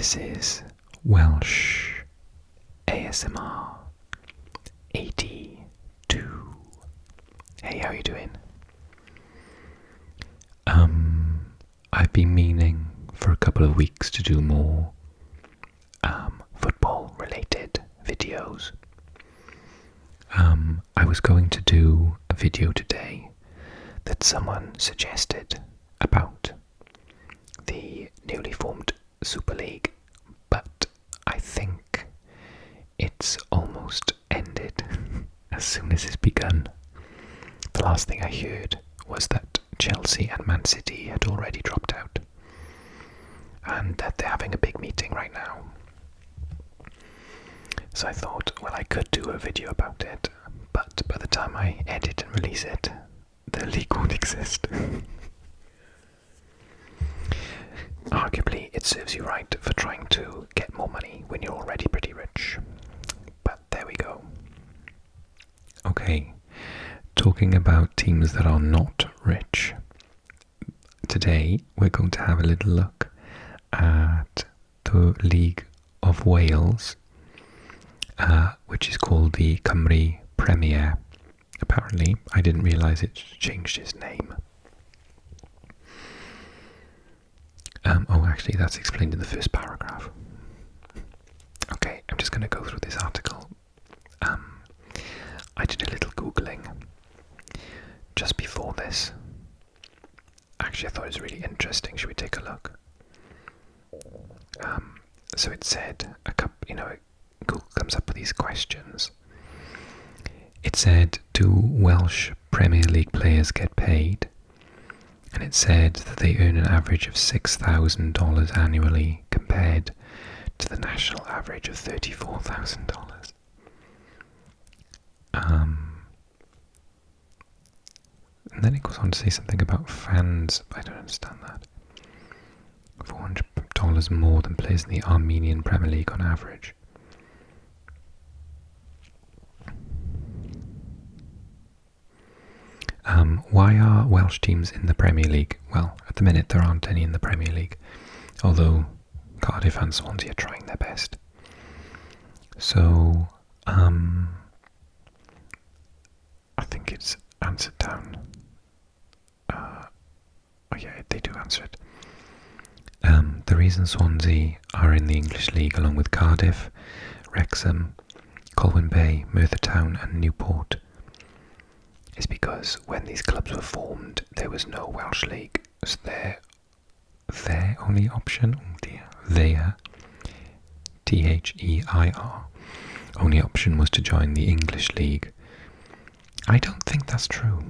This is Welsh ASMR 82. Hey, how you doing? I've been meaning for a couple of weeks to do more football related videos. I was going to do a video today that someone suggested about the newly formed Super League, but I think it's almost ended as soon as it's begun. The last thing I heard was that Chelsea and Man City had already dropped out and that they're having a big meeting right now. So I thought, well, I could do a video about it, but by the time I edit and release it, the league won't exist. Arguably, it serves you right for trying to get more money when you're already pretty rich. But there we go. Okay, talking about teams that are not rich. Today, we're going to have a little look at the League of Wales, which is called the Cymru Premier. Apparently, I didn't realise it changed its name. Actually, that's explained in the first paragraph. Okay, I'm just going to go through this article. I did a little Googling just before this. Actually, I thought it was really interesting. Should we take a look? So it said, Google comes up with these questions. It said, do Welsh Premier League players get paid? And it said that they earn an average of $6,000 annually compared to the national average of $34,000. And then it goes on to say something about fans. I don't understand that. $400 more than players in the Armenian Premier League on average. Why are Welsh teams in the Premier League? Well, at the minute there aren't any in the Premier League, although Cardiff and Swansea are trying their best. So, I think it's answered down. They do answer it. The reason Swansea are in the English League along with Cardiff, Wrexham, Colwyn Bay, Merthyr Town and Newport is because when these clubs were formed, there was no Welsh League. So their only option, their, T-H-E-I-R, only option was to join the English League. I don't think that's true.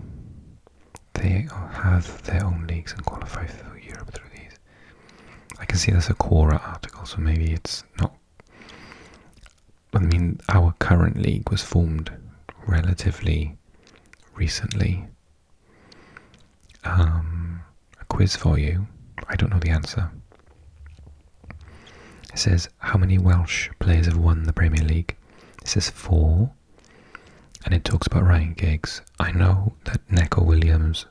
They have their own leagues and qualify for Europe through these. I can see there's a Quora article, so maybe it's not. I mean, our current league was formed relatively recently. A quiz for you. I don't know the answer. It says, how many Welsh players have won the Premier League? It says 4. And it talks about Ryan Giggs. I know that Neco Williams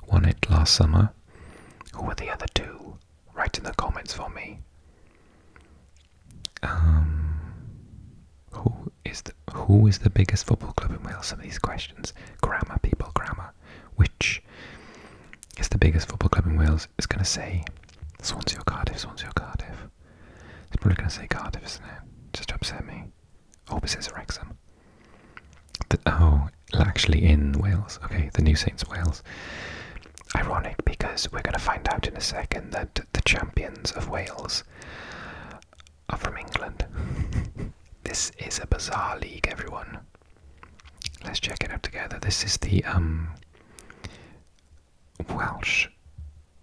won it last summer. Who were the other 2? Write in the comments for me. Who is the biggest football club in Wales? Some of these questions. Grammar, people, grammar. Which is the biggest football club in Wales? It's going to say Swansea or Cardiff, Swansea or Cardiff. It's probably going to say Cardiff, isn't it? Just to upset me. I hope it says Wrexham. Actually in Wales. Okay, the New Saints Wales. Ironic, because we're going to find out in a second that the champions of Wales are from England. This is a bizarre league, everyone. Let's check it out together. This is the Welsh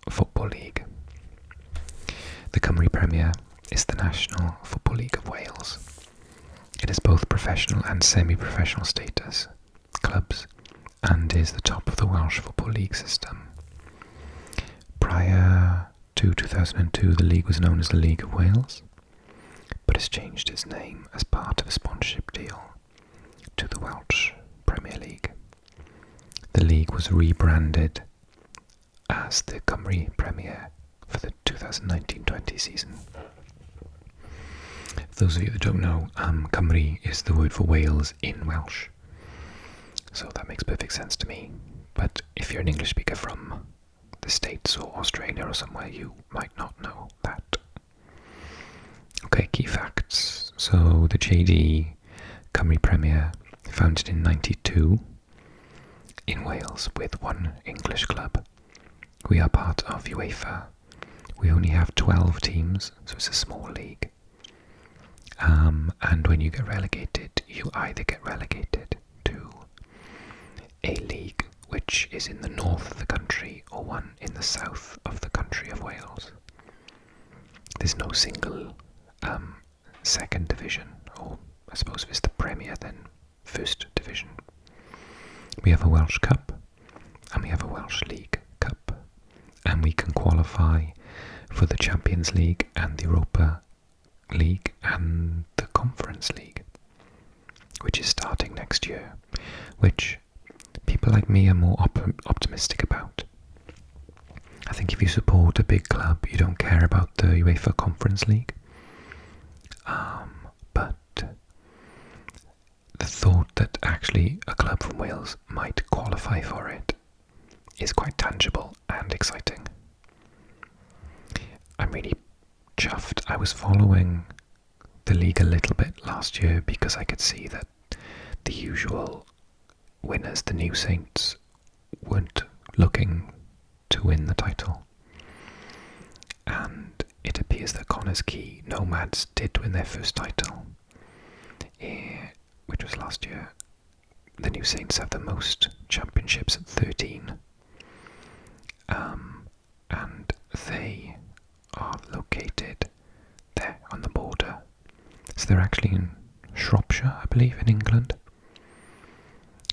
Football League. The Cymru Premier is the National Football League of Wales. It has both professional and semi-professional status clubs and is the top of the Welsh Football League system. Prior to 2002, the league was known as the League of Wales, but has changed its name as part of a sponsorship deal to the Welsh Premier League. The league was rebranded as the Cymru Premier for the 2019-20 season. those of you that don't know, Cymru is the word for Wales in Welsh. So that makes perfect sense to me. But if you're an English speaker from the States or Australia or somewhere, you might not know that. Okay, key facts. So the JD Cymru Premier, founded in 92 in Wales with one English club. We are part of UEFA. We only have 12 teams, so it's a small league. And when you get relegated, you either get relegated to a league which is in the north of the country or one in the south of the country of Wales. There's no single second division, or I suppose if it's the Premier, then first division. We have a Welsh Cup, and we have a Welsh League Cup, and we can qualify for the Champions League and the Europa League and the Conference League, which is starting next year, which people like me are more optimistic about. I think if you support a big club, you don't care about the UEFA Conference League. But the thought that actually a club from Wales might qualify for it is quite tangible and exciting. I'm really chuffed. I was following the league a little bit last year because I could see that the usual winners, the New Saints, weren't looking to win the title. And it appears that Connor's Key Nomads did win their first title, which was last year. The New Saints have the most championships at 13. And they are located there on the border. So they're actually in Shropshire, I believe, in England.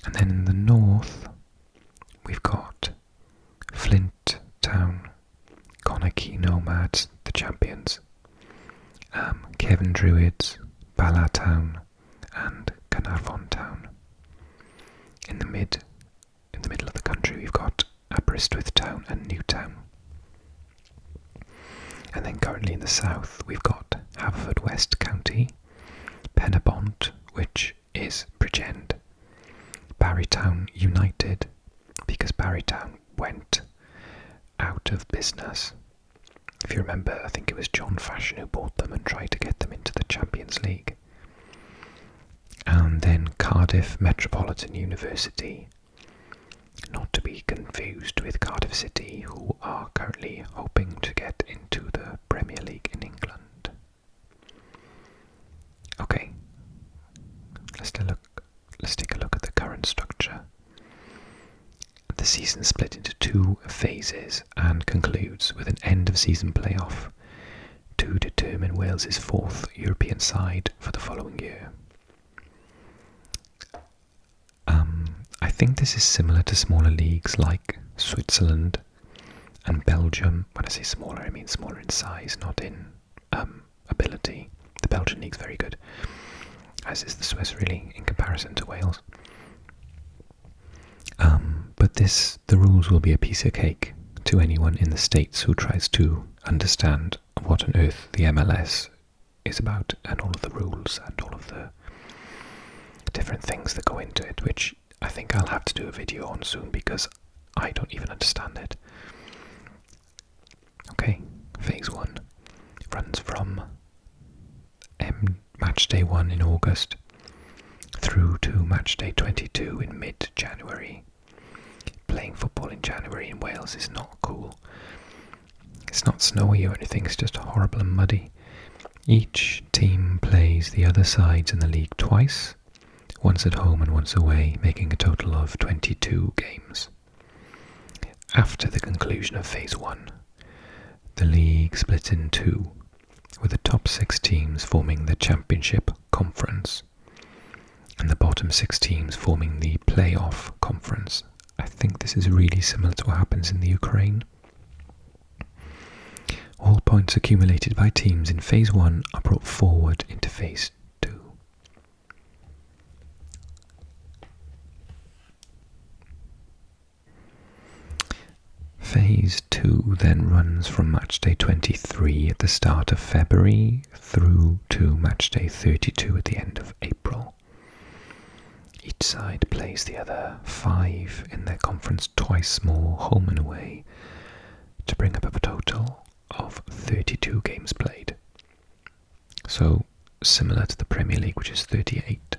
And then in the north, we've got Flint Town, Connaught Nomads, the champions, Kevin Druids, Ballet Town, and Carnarvon Town. In the middle of the country, we've got Aberystwyth Town and Newtown. And then currently in the south, we've got Haverfordwest County, Penabont, which is Bridgend, Barrytown United, because Barrytown went out of business. If you remember, I think it was John Fashion who bought them and tried to get them into the Champions League. And then Cardiff Metropolitan University, not to be confused with Cardiff City, who are currently hoping to get into the Premier League in England. Okay, let's take a look at the current structure. The season split into 2 phases and concludes with an end-of-season playoff to determine Wales's 4th European side for the following year. I think this is similar to smaller leagues like Switzerland and Belgium. When I say smaller, I mean smaller in size, not in ability. The Belgian league's very good, as is the Swiss, really, in comparison to Wales. But the rules will be a piece of cake to anyone in the States who tries to understand what on earth the MLS is about, and all of the rules and all of the different things that go into it, which I think I'll have to do a video on soon because I don't even understand it. Okay, phase 1 runs from match day 1 in August through to match day 22 in mid-January. Playing football in January in Wales is not cool. It's not snowy or anything, it's just horrible and muddy. Each team plays the other sides in the league twice, once at home and once away, making a total of 22 games. After the conclusion of phase 1, the league split in 2, with the top 6 teams forming the Championship Conference and the bottom 6 teams forming the Playoff Conference. I think this is really similar to what happens in the Ukraine. All points accumulated by teams in phase 1 are brought forward into phase 2. Phase 2 2 then runs from matchday 23 at the start of February through to matchday 32 at the end of April. Each side plays the other 5 in their conference twice more, home and away, to bring up a total of 32 games played. So similar to the Premier League, which is 38.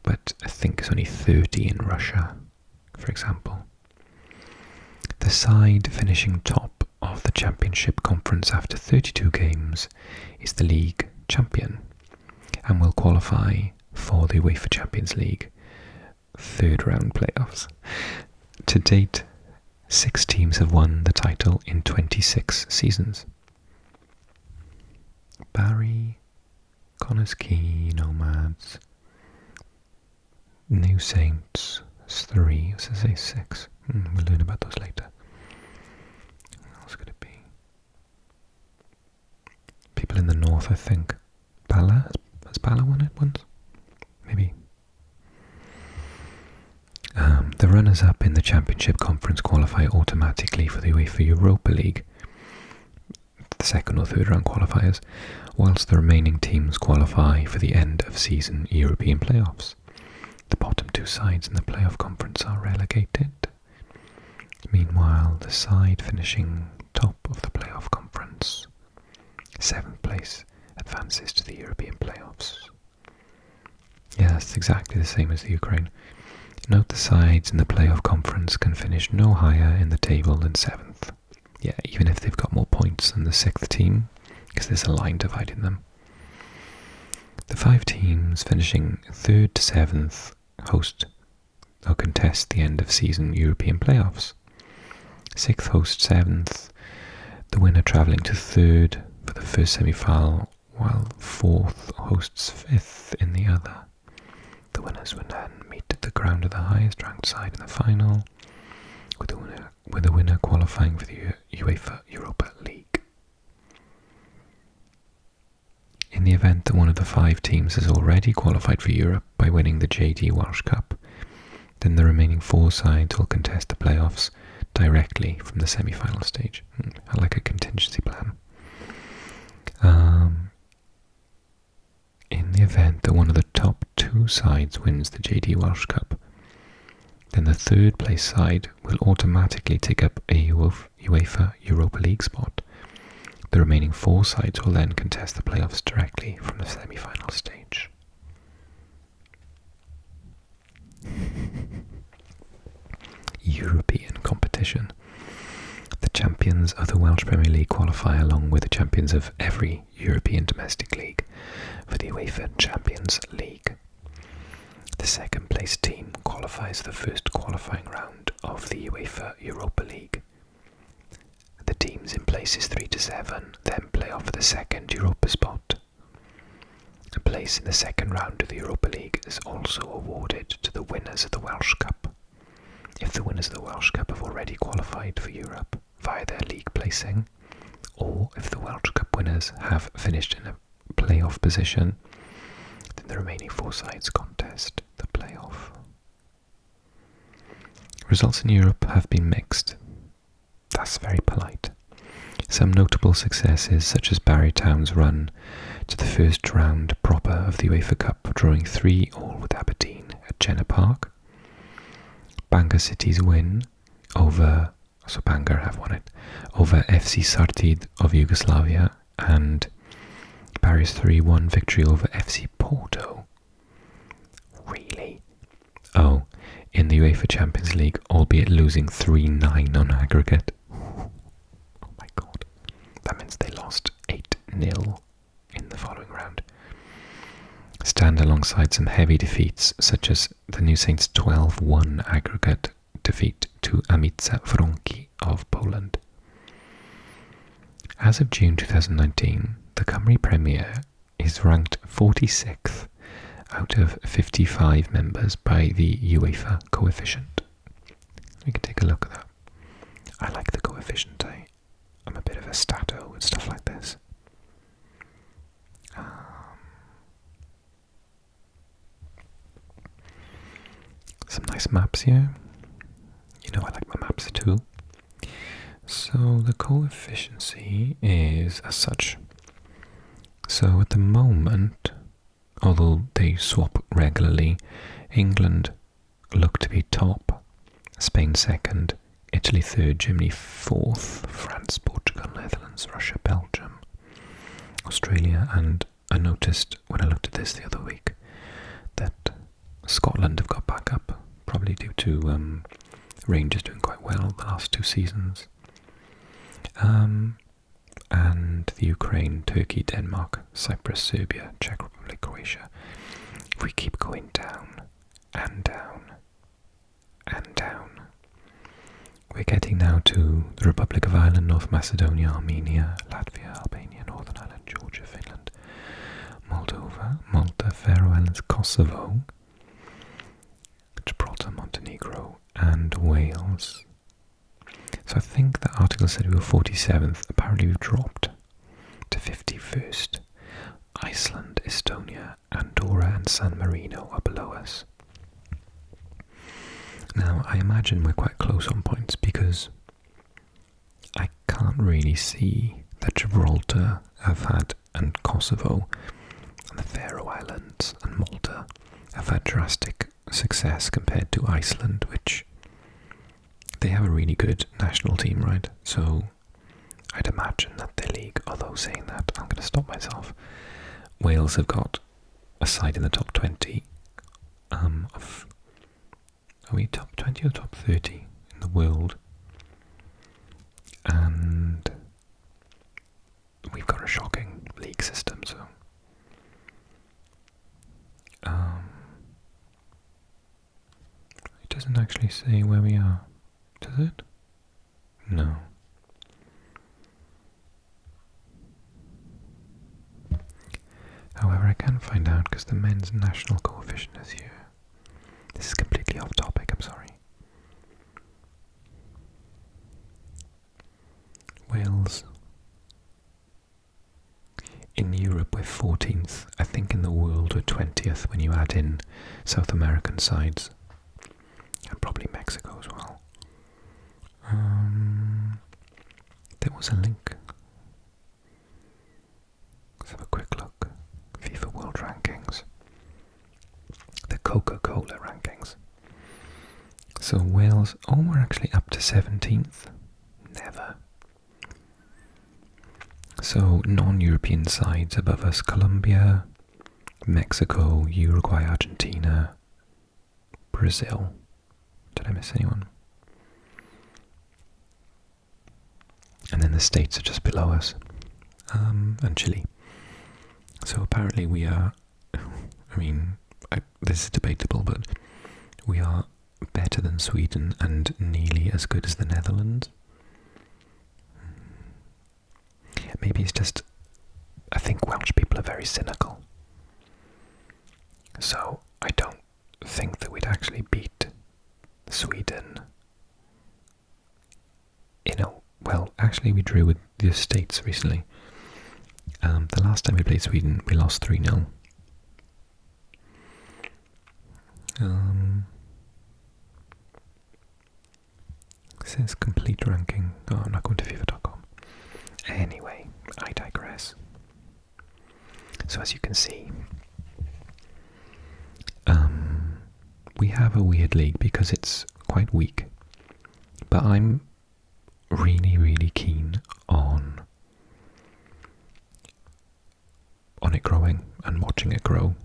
But I think it's only 30 in Russia, for example. The side finishing top of the Championship Conference after 32 games is the league champion and will qualify for the UEFA Champions League third round playoffs. To date, 6 teams have won the title in 26 seasons. Barry, Connors Quay, Nomads, New Saints, 3, so say 6. We'll learn about those later. What else could it be? People in the north, I think. Bala? Has Bala won it once? Maybe. The runners-up in the Championship Conference qualify automatically for the UEFA Europa League, the second or third round qualifiers, whilst the remaining teams qualify for the end-of-season European playoffs. The bottom 2 sides in the playoff conference are relegated. Meanwhile, the side finishing top of the playoff conference, 7th place, advances to the European playoffs. Yeah, that's exactly the same as the Ukraine. Note the sides in the playoff conference can finish no higher in the table than 7th. Yeah, even if they've got more points than the 6th team, because there's a line dividing them. The 5 teams finishing 3rd to 7th host or contest the end of season European playoffs. 6th hosts 7th, the winner travelling to 3rd for the first semi-final, while 4th hosts 5th in the other. The winners would then meet at the ground of the highest ranked side in the final, with the winner qualifying for the UEFA Europa League. In the event that one of the 5 teams has already qualified for Europe by winning the JD Welsh Cup, then the remaining 4 sides will contest the playoffs directly from the semi-final stage. I like a contingency plan. In the event that one of the top 2 sides wins the JD Welsh Cup, then the 3rd place side will automatically take up a UEFA Europa League spot. The remaining 4 sides will then contest the playoffs directly from the semi-final stage. European competition. The champions of the Welsh Premier League qualify along with the champions of every European domestic league for the UEFA Champions League. The 2nd place team qualifies the first qualifying round of the UEFA Europa League. The teams in places 3 to 7 then play off the 2nd Europa spot. A place in the 2nd round of the Europa League is also awarded to the winners of the Welsh Cup, if the winners of the Welsh Cup have already qualified for Europe via their league placing, or if the Welsh Cup winners have finished in a playoff position, then the remaining 4 sides contest the playoff. Results in Europe have been mixed. That's very polite. Some notable successes, such as Ballet Town's run to the first round proper of the UEFA Cup, drawing 3-3 with Aberdeen at Jenner Park. Bangor City's win over, so Bangor have won it, over FC Sartid of Yugoslavia, and Barry's 3-1 victory over FC Porto. Really? Oh, in the UEFA Champions League, albeit losing 3-9 on aggregate. Oh my god. That means they lost 8-0 in the following round. Stand alongside some heavy defeats, such as the New Saints' 12-1 aggregate defeat to Amica Wronki of Poland. As of June 2019, the Cymru Premier is ranked 46th out of 55 members by the UEFA coefficient. We can take a look at that. I like the coefficient. I'm a bit of a stato and stuff like this. Some nice maps here. You know I like my maps. So the coefficient is as such. So at the moment, although they swap regularly, England look to be top, Spain second, Italy third, Germany fourth, France, Portugal, Netherlands, Russia, Belgium, Australia, and I noticed when I looked at this the other week that Scotland have got back up, probably due to Rangers doing quite well the last 2 seasons. And the Ukraine, Turkey, Denmark, Cyprus, Serbia, Czech Republic, Croatia. If we keep going down and down and down, we're getting now to the Republic of Ireland, North Macedonia, Armenia, Latvia, Albania, Northern Ireland, Georgia, Finland, Moldova, Malta, Faroe Islands, Kosovo, Gibraltar, Montenegro, and Wales. So I think the article said we were 47th. Apparently we've dropped to 51st. Iceland, Estonia, Andorra and San Marino are below us. Now I imagine we're quite close on points because I can't really see that Gibraltar have had, and Kosovo, and the Faroe Islands and Malta have had drastic success compared to Iceland, which they have a really good national team, right? So I'd imagine that their league, although saying that, I'm going to stop myself. Wales have got a side in the top 20 of, are we top 20 or top 30 in the world? And we've got a shocking league system, so it doesn't actually say where we are. Does it? No. However, I can find out because the men's national coefficient is here. This is completely off topic, I'm sorry. Wales. In Europe we're 14th. I think in the world we're 20th when you add in South American sides. And probably Mexico as well. There was a link. Let's have a quick look. FIFA World Rankings. The Coca-Cola rankings. So Wales, we're actually up to 17th. Never. So non-European sides above us: Colombia, Mexico, Uruguay, Argentina, Brazil. Did I miss anyone? And then the States are just below us, and Chile. So apparently we are, this is debatable, but we are better than Sweden and nearly as good as the Netherlands. Maybe it's just, I think Welsh people are very cynical. So I don't think that we'd actually beat Sweden. Well, actually we drew with the States recently. The last time we played Sweden, we lost 3-0. This is complete ranking. Oh, I'm not going to FIFA.com. Anyway, I digress. So as you can see, we have a weird league because it's quite weak. But I'm really, really keen on it growing and watching it grow.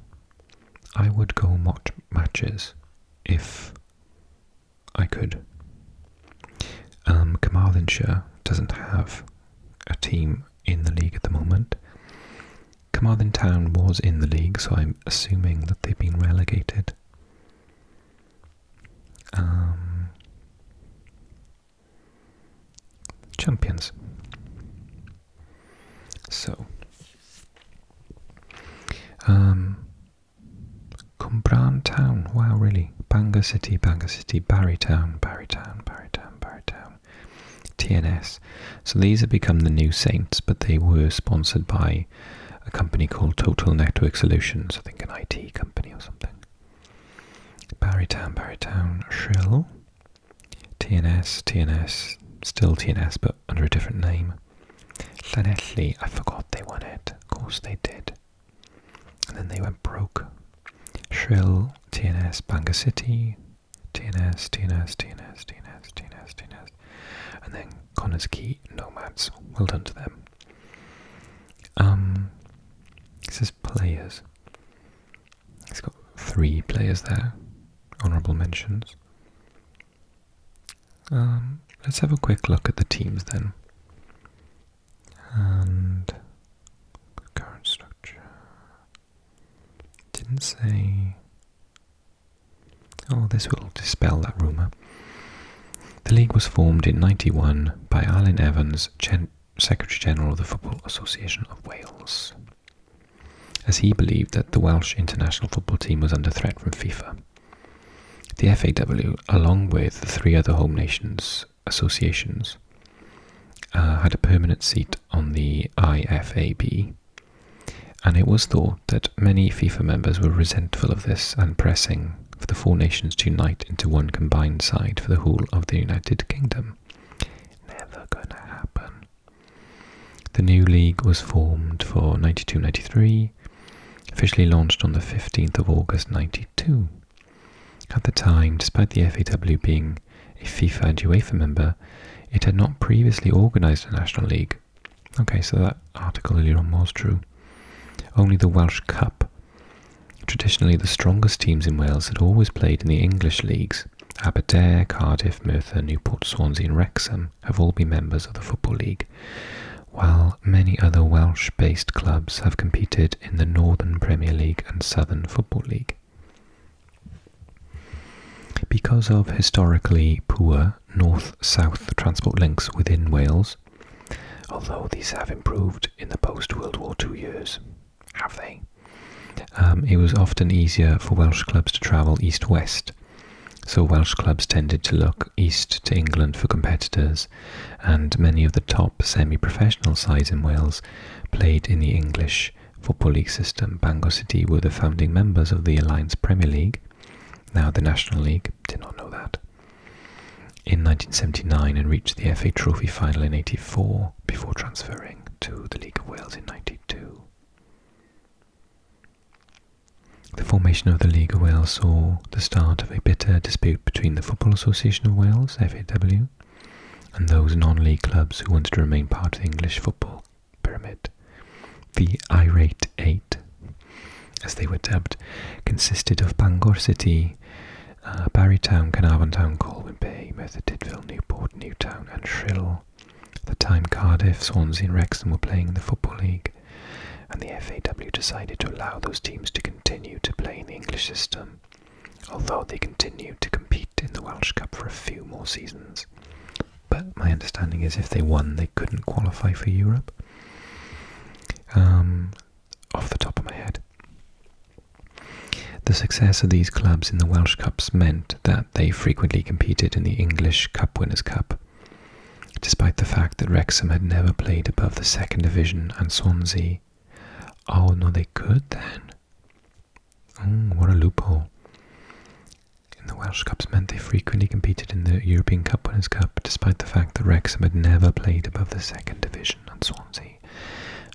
I would go watch matches if I could. Carmarthenshire doesn't have a team in the league at the moment. Carmarthen Town was in the league, so I'm assuming that they've been relegated. Champions. So, Cwmbran Town, wow, really? Bangor City, Barry Town, TNS. So these have become the new Saints, but they were sponsored by a company called Total Network Solutions, I think an IT company or something. Barry Town, Shrill, TNS, still TNS but under a different name. Llanelli, I forgot they won it. Of course they did. And then they went broke. Shrill, TNS, Bangor City, TNS, and then Connors Key, Nomads. Well done to them. This is players. It's got 3 players there. Honourable mentions. Let's have a quick look at the teams then. And current structure. Didn't say. Oh, this will dispel that rumour. The league was formed in 91 by Alan Evans, Secretary General of the Football Association of Wales, as he believed that the Welsh international football team was under threat from FIFA. The FAW, along with the 3 other home nations associations, had a permanent seat on the IFAB, and it was thought that many FIFA members were resentful of this and pressing for the 4 nations to unite into one combined side for the whole of the United Kingdom. Never gonna happen. The new league was formed for 92-93, officially launched on the 15th of August 92. At the time, despite the FAW being a FIFA and UEFA member, it had not previously organised a national league. Okay, so that article earlier on was true. Only the Welsh Cup. Traditionally, the strongest teams in Wales had always played in the English leagues. Aberdare, Cardiff, Merthyr, Newport, Swansea and Wrexham have all been members of the Football League, while many other Welsh-based clubs have competed in the Northern Premier League and Southern Football League. Because of historically poor north-south transport links within Wales, although these have improved in the post-World War II years, have they? It was often easier for Welsh clubs to travel east-west, so Welsh clubs tended to look east to England for competitors, and many of the top semi-professional sides in Wales played in the English Football League system. Bangor City were the founding members of the Alliance Premier League, now the National League. Did not know that. In 1979 and reached the FA Trophy final in 84 before transferring to the League of Wales in 92. The formation of the League of Wales saw the start of a bitter dispute between the Football Association of Wales, FAW, and those non-league clubs who wanted to remain part of the English football pyramid. The Irate Eight, as they were dubbed, consisted of Bangor City, Ballet Town, Carnarvon Town, Colwyn Bay, Merthyr Tydfil, Newport, Newtown and Shrill. At the time, Cardiff, Swansea and Wrexham were playing in the Football League, and the FAW decided to allow those teams to continue to play in the English system, although they continued to compete in the Welsh Cup for a few more seasons. But my understanding is if they won, they couldn't qualify for Europe. Off the top of my head. The success of these clubs in the Welsh Cups meant that they frequently competed in the English Cup Winners' Cup, despite the fact that Wrexham had never played above the 2nd Division and Swansea. Oh no, they could then. Oh, what a loophole. In the Welsh Cups meant they frequently competed in the European Cup Winners' Cup, despite the fact that Wrexham had never played above the 2nd Division and Swansea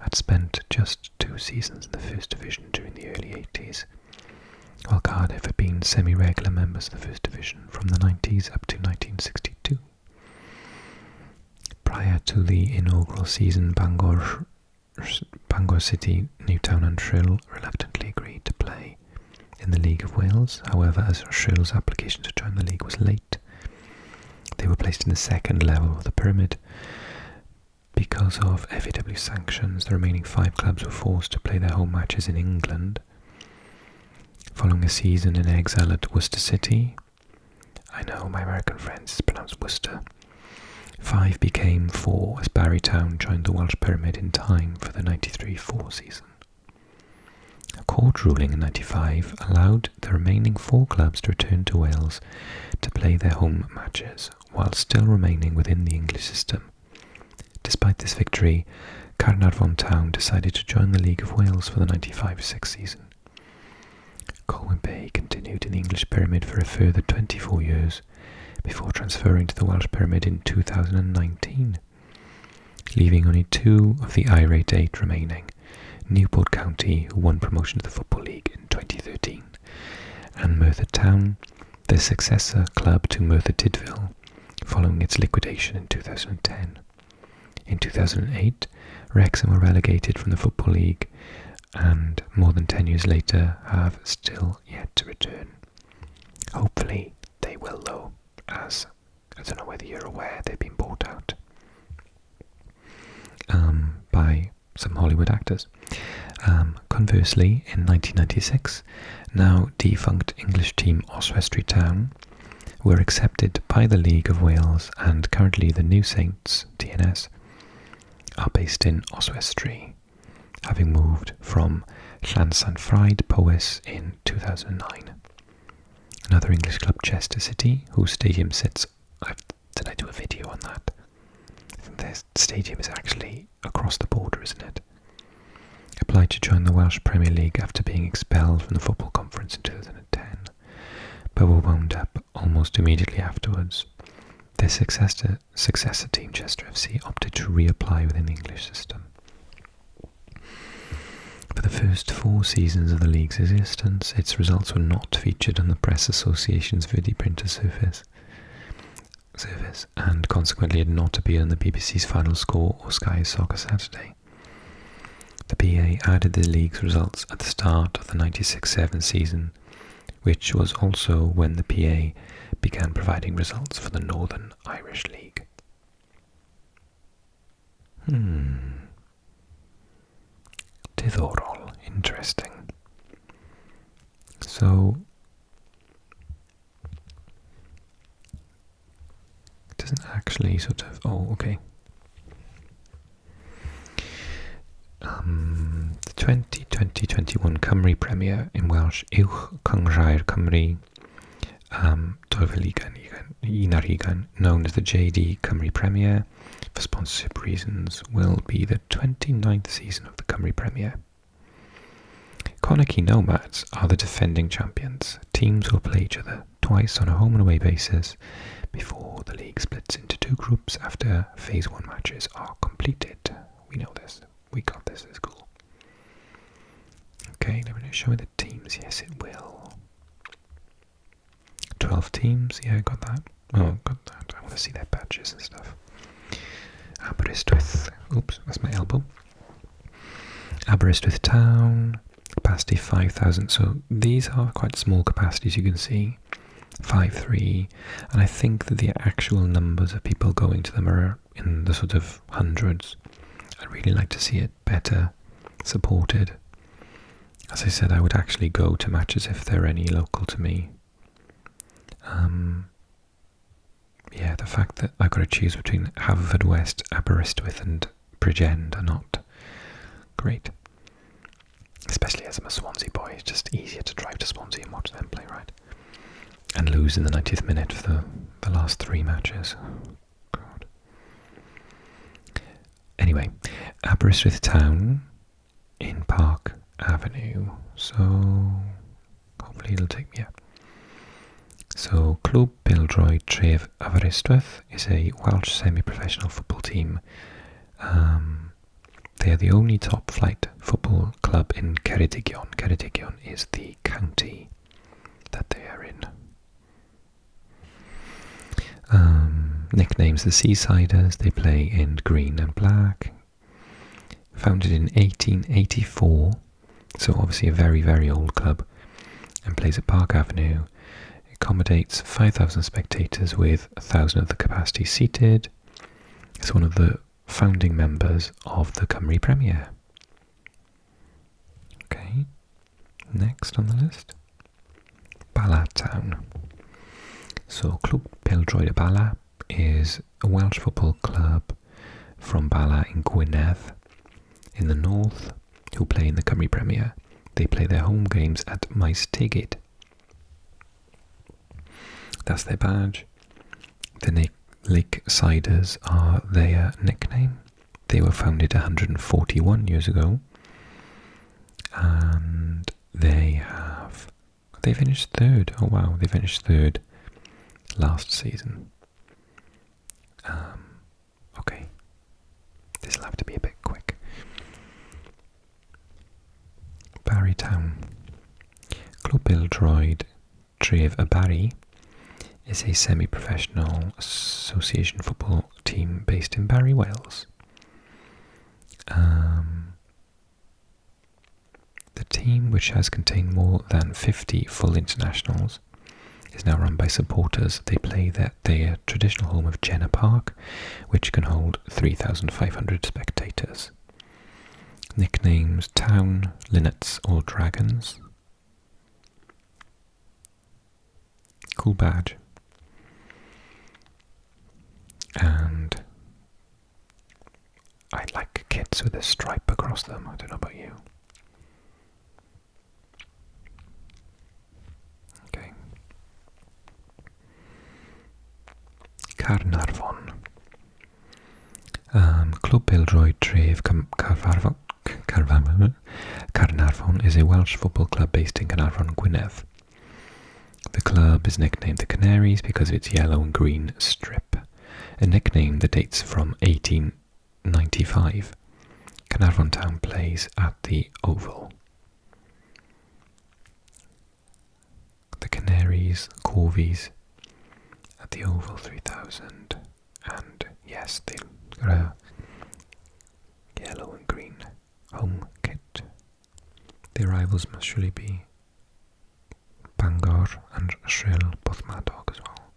had spent just 2 seasons in the 1st Division during the early 80s, while Cardiff had been semi-regular members of the 1st Division from the 90s up to 1962. Prior to the inaugural season, Bangor City, Newtown and Shrill reluctantly agreed to play in the League of Wales. However, as Shrill's application to join the league was late, they were placed in the 2nd level of the pyramid. Because of FAW sanctions, the remaining 5 clubs were forced to play their home matches in England. Following a season in exile at Worcester City, I know my American friends, it's pronounced Worcester, 5 became 4 as Ballet Town joined the Welsh Pyramid in time for the 93-4 season. A court ruling in 95 allowed the remaining 4 clubs to return to Wales to play their home matches, while still remaining within the English system. Despite this victory, Carnarvon Town decided to join the League of Wales for the 95-6 season. Colwyn Bay continued in the English Pyramid for a further 24 years, before transferring to the Welsh Pyramid in 2019, leaving only 2 of the irate 8 remaining: Newport County, who won promotion to the Football League in 2013, and Merthyr Town, the successor club to Merthyr Tydfil, following its liquidation in 2010. In 2008, Wrexham were relegated from the Football League, and more than 10 years later have still yet to return. Hopefully they will, though, as I don't know whether you're aware, they've been bought out by some Hollywood actors. Conversely, in 1996, now defunct English team Oswestry Town were accepted by the League of Wales, and currently the New Saints, TNS, are based in Oswestry, having moved from Llansanfraid Powys in 2009. Another English club, Chester City, whose stadium sits... Did I do a video on that? I think their stadium is actually across the border, isn't it? Applied to join the Welsh Premier League after being expelled from the Football Conference in 2010, but were wound up almost immediately afterwards. Their successor team, Chester FC, opted to reapply within the English system. For the first 4 seasons of the league's existence, its results were not featured on the Press Association's video printer service, and consequently had not appeared on the BBC's Final Score or Sky's Soccer Saturday. The PA added the league's results at the start of the 96-7 season, which was also when the PA began providing results for the Northern Irish League. Diddorol, interesting. So, it doesn't actually sort of... Oh, okay. The 2020-21 Cymru Premier in Welsh, Uwch Cynghrair Cymru, 2021, known as the JD Cymru Premier for sponsorship reasons, will be the 29th season of the Cymru Premier. Connacht Nomads are the defending champions. Teams will play each other twice on a home and away basis before the league splits into 2 groups after Phase 1 matches are completed. We know this. We got this. It's cool. Okay, let me show me the teams. Yes, it will. 12 teams. Yeah, I got that. Oh, got that. I want to see their badges and stuff. Aberystwyth. Oops, that's my elbow. Aberystwyth Town. Capacity 5,000. So these are quite small capacities, you can see. 5-3. And I think that the actual numbers of people going to them are in the sort of hundreds. I'd really like to see it better supported. As I said, I would actually go to matches if they're any local to me. Yeah, the fact that I've got to choose between Haverfordwest, Aberystwyth and Bridgend are not great. Especially as I'm a Swansea boy, it's just easier to drive to Swansea and watch them play, right? And lose in the 90th minute for the last 3 matches. God. Anyway, Aberystwyth Town in Park Avenue. So hopefully it'll take me. Yeah. So Clwb Pêl-droed Tref Aberystwyth is a Welsh semi-professional football team. They are the only top-flight football club in Ceredigion. Ceredigion is the county that they are in. Nicknames the Seasiders. They play in green and black. Founded in 1884, so obviously a very, very old club, and plays at Park Avenue. Accommodates 5,000 spectators with 1,000 of the capacity seated. It's one of the founding members of the Cymru Premier. Okay, next on the list, Ballet Town. So Clwb Pêl-droed Bala is a Welsh football club from Bala in Gwynedd in the north who play in the Cymru Premier. They play their home games at Maes Tegid. That's their badge. The Lakesiders are their nickname. They were founded 141 years ago, and they finished 3rd. Oh wow, they finished 3rd last season. Okay, this will have to be a bit quick. Ballet Town. Clwb Bêl-droed Tref y Bari is a semi-professional association football team based in Barry, Wales. The team, which has contained more than 50 full internationals, is now run by supporters. They play their traditional home of Jenner Park, which can hold 3,500 spectators. Nicknames: Town, Linnets or Dragons. Cool badge. And I like kits with a stripe across them. I don't know about you. Okay. Carnarvon. Clwb Bêl-droed Tref Carnarvon is a Welsh football club based in Carnarvon, Gwynedd. The club is nicknamed the Canaries because of its yellow and green strip, a nickname that dates from 1895. Carnarvon Town plays at the Oval. The Canaries, Corvies, at the Oval 3000, and yes, they've got a yellow and green home kit. The rivals must surely be Bangor and Shrill Porthmadog as well.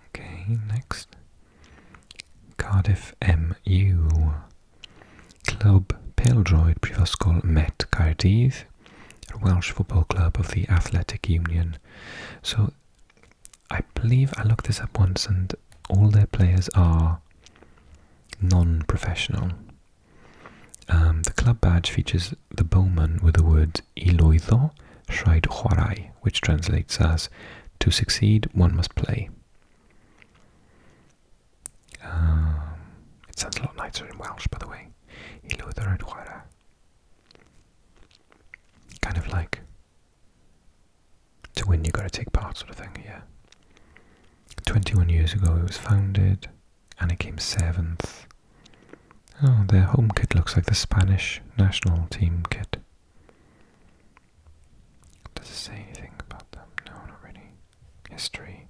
Okay, next. Cardiff MU. Clwb Bêl-droed Prifysgol Met Caerdydd, a Welsh football club of the Athletic Union. So I believe I looked this up once and all their players are non-professional. The club badge features the bowman with the words Ilwyddo Rhaid Chwarae, which translates as "to succeed, one must play." It sounds a lot nicer in Welsh, by the way. Ilwyddo Rhaid Chwarae. Kind of like to win you gotta take part sort of thing, yeah. 21 years ago it was founded and it came 7th. Oh, their home kit looks like the Spanish national team kit. Does it say anything about them? No, not really. History.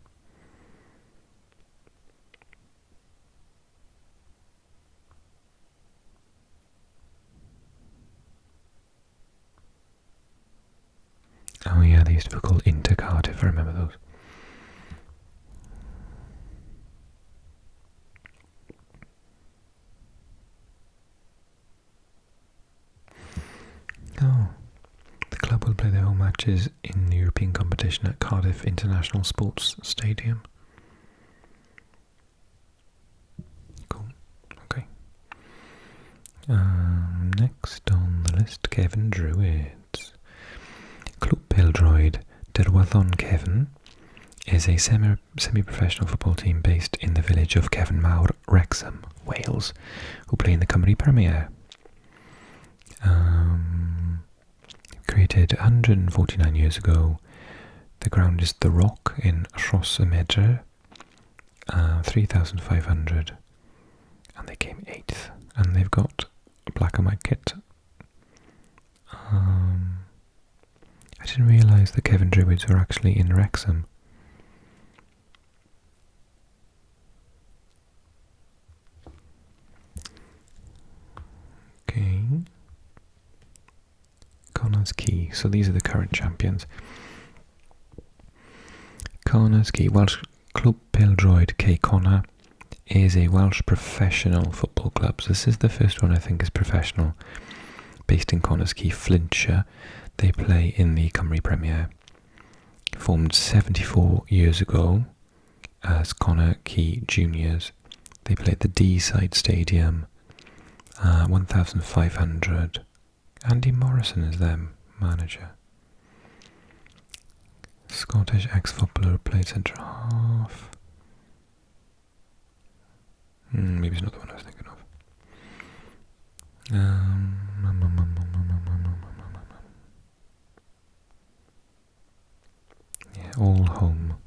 Oh yeah, they used to be called Inter Cardiff, I remember those. Oh, the club will play their home matches in the European competition at Cardiff International Sports Stadium. Cool, okay. Next on the list, Cefn Druids. Clwb Bêl-droed Derwyddon Cefn is a semi-professional football team based in the village of Cefn Mawr, Wrexham, Wales, who play in the Cymru Premier. Created 149 years ago. The ground is The Rock in Rhos y Medre, 3,500, and they came 8th, and they've got a black and white kit. I didn't realise the Cefn Druids were actually in Wrexham. Okay. Connah's Quay. So these are the current champions. Connah's Quay. Welsh Clwb Bêl-droed Cey Connah is a Welsh professional football club. So this is the first one I think is professional. Based in Connah's Quay, Flintshire. They play in the Cymru Premier. Formed 74 years ago as Connah Quay Juniors. They play at the D-side stadium. 1,500. Andy Morrison is their manager. Scottish ex-footballer, played centre half. Maybe it's not the one I was thinking of. Yeah, all home.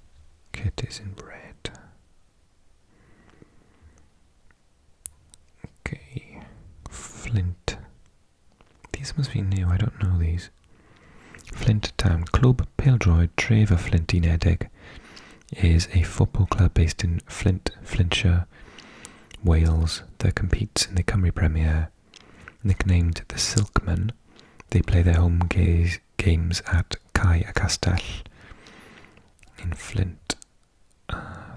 These must be new, I don't know these. Flint Town. Clwb Pêl-droed Tref y Flint Unedig is a football club based in Flint, Flintshire, Wales, that competes in the Cymru Premier. Nicknamed the Silkmen, they play their home games at Kade y Castell in Flint.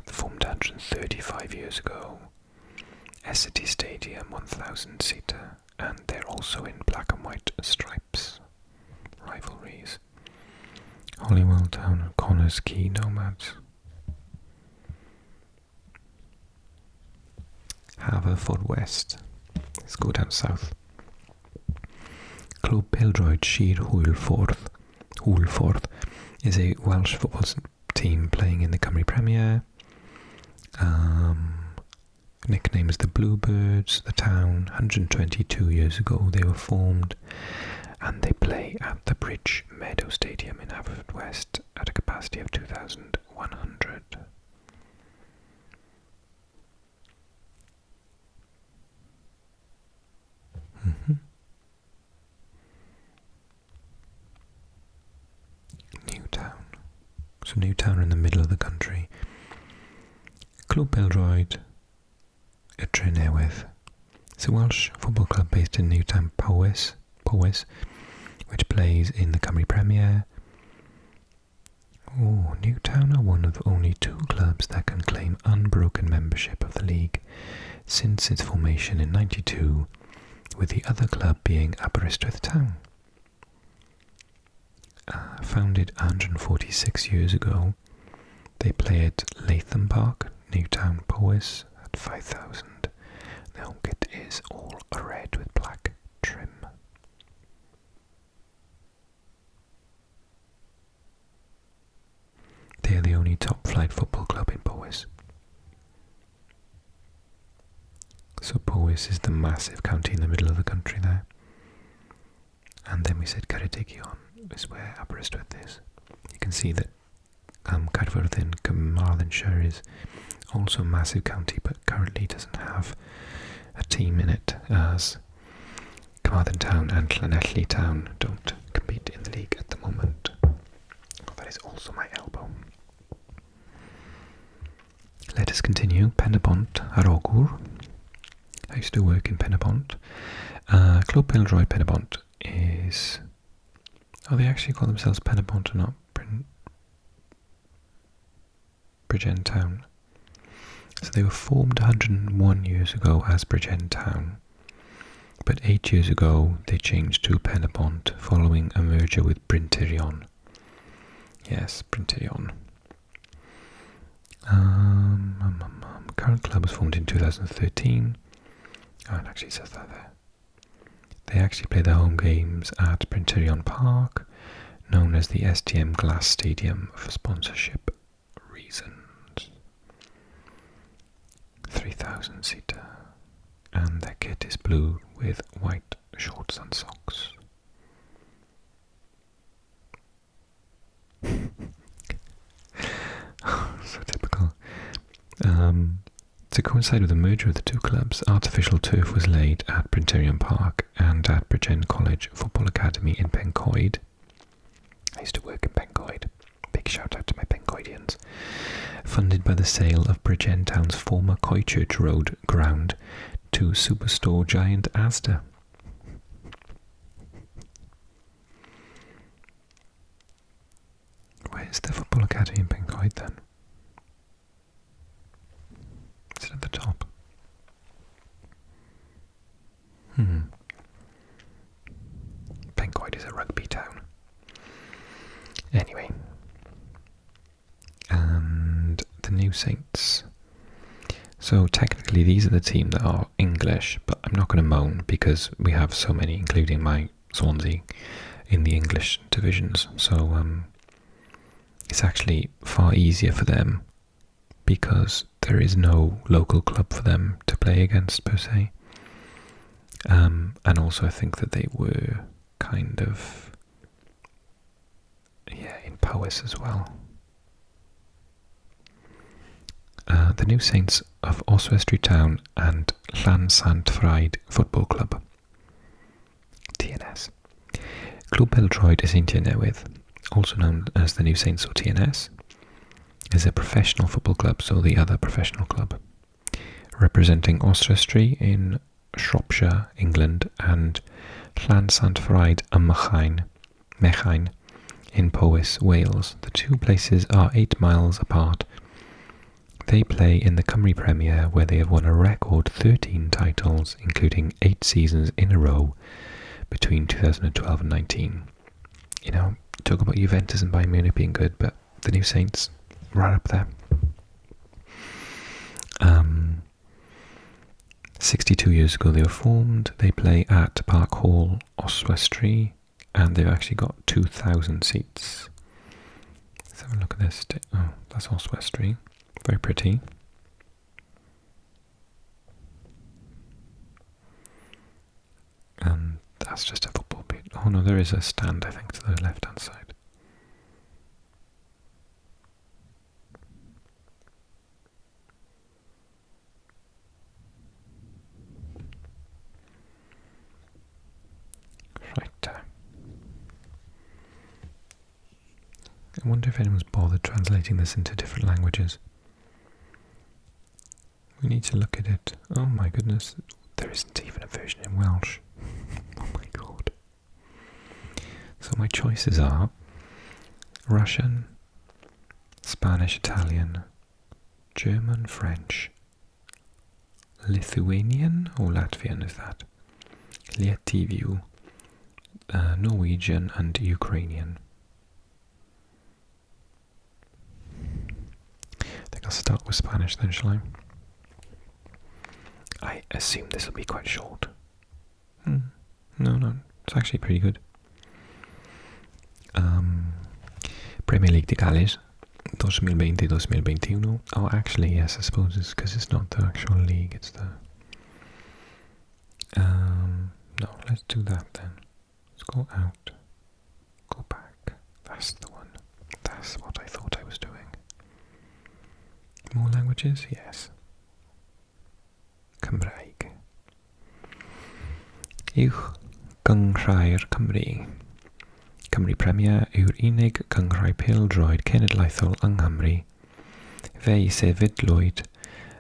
Formed 135 years ago. City Stadium, 1,000-seater, and they're also in black and white stripes. Rivalries. Holywell Town and Connors Quay Nomads. Haverfordwest. Let's go down south. Clwb Pêl-droed Sir Hwylffordd is a Welsh football team playing in the Cymru Premier. Nickname is the Bluebirds. The town, 122 years ago they were formed, and they play at the Bridge Meadow Stadium in Haverfordwest at a capacity of 2,100. Newtown. So Newtown in the middle of the country. Clwb Pêl-droed y Tre Newydd. It's a Welsh football club based in Newtown, Powys, which plays in the Cymru Premier. Oh, Newtown are one of only 2 clubs that can claim unbroken membership of the league since its formation in '92, with the other club being Aberystwyth Town. Founded 146 years ago, they play at Latham Park, Newtown, Powys, at 5,000. The home kit is all red with black trim. They are the only top-flight football club in Powys. So Powys is the massive county in the middle of the country there. And then we said Ceredigion is where Aberystwyth is. You can see that Caerfyrddin in Carmarthenshire is also a massive county, but currently doesn't have a team in it, as Carmarthen Town and Llanelli Town don't compete in the league at the moment. That is also my elbow. Let us continue. Penabont ar Ogur. I used to work in Penabont. Clwb Pêl-droed Penabont is... Oh, they actually call themselves Penabont and not Bridgend Town. So they were formed 101 years ago as Bridgend Town. But 8 years ago they changed to Penabont following a merger with Bryntyrion. Yes, Bryntyrion. Current club was formed in 2013. Oh, it actually says that there. They actually play their home games at Bryntyrion Park, known as the STM Glass Stadium for sponsorship reasons. 3,000-seater, and their kit is blue with white shorts and socks. So typical. To coincide with the merger of the 2 clubs, artificial turf was laid at Bryntyrion Park and at Bridgend College Football Academy in Pencoed. I used to work in Pencoed. Big shout out to my Pencoedians. Funded by the sale of Bridgend Town's former Coychurch Road ground to superstore giant Asda. Where's the Football Academy in Pencoed then? Is it at the top? Pencoed is a rugby town. Anyway. And the New Saints. So technically these are the team that are English, but I'm not going to moan because we have so many, including my Swansea, in the English divisions. So it's actually far easier for them because there is no local club for them to play against per se. And also I think that they were kind of, in Powys as well. The New Saints of Oswestry Town and Llansanfraid Football Club, TNS. Clwb Pêl-droed y Seintiau Newydd, also known as the New Saints or TNS, is a professional football club, so the other professional club, representing Oswestry in Shropshire, England, and Llansanfraid y Mechain in Powys, Wales. The two places are 8 miles apart. They play in the Cymru Premier, where they have won a record 13 titles, including 8 seasons in a row between 2012 and 19. You know, talk about Juventus and Bayern Munich being good, but the New Saints, right up there. 62 years ago they were formed. They play at Park Hall, Oswestry, and they've actually got 2,000 seats. Let's have a look at this. Oh, that's Oswestry. Very pretty. And that's just a football pitch. Oh no, there is a stand, I think, to the left-hand side. Right. I wonder if anyone's bothered translating this into different languages. We need to look at it. Oh my goodness, there isn't even a version in Welsh. Oh my god. So my choices are Russian, Spanish, Italian, German, French, Lithuanian or Latvian is that? Lietuviu, Norwegian and Ukrainian. I think I'll start with Spanish then, shall I? I assume this will be quite short. No, it's actually pretty good. Premier League de Gales, 2020-2021. Oh, actually, yes, I suppose it's because it's not the actual league, it's the... no, let's do that then. Let's go out. Go back. That's the one. That's what I thought I was doing. More languages? Yes. Cymraeg. Uwch Gynghrair Cymru. Cymru Premier yw'r unig gynghrair pêl-droed cenedlaethol yng Nghymru. Fe'i sefydlwyd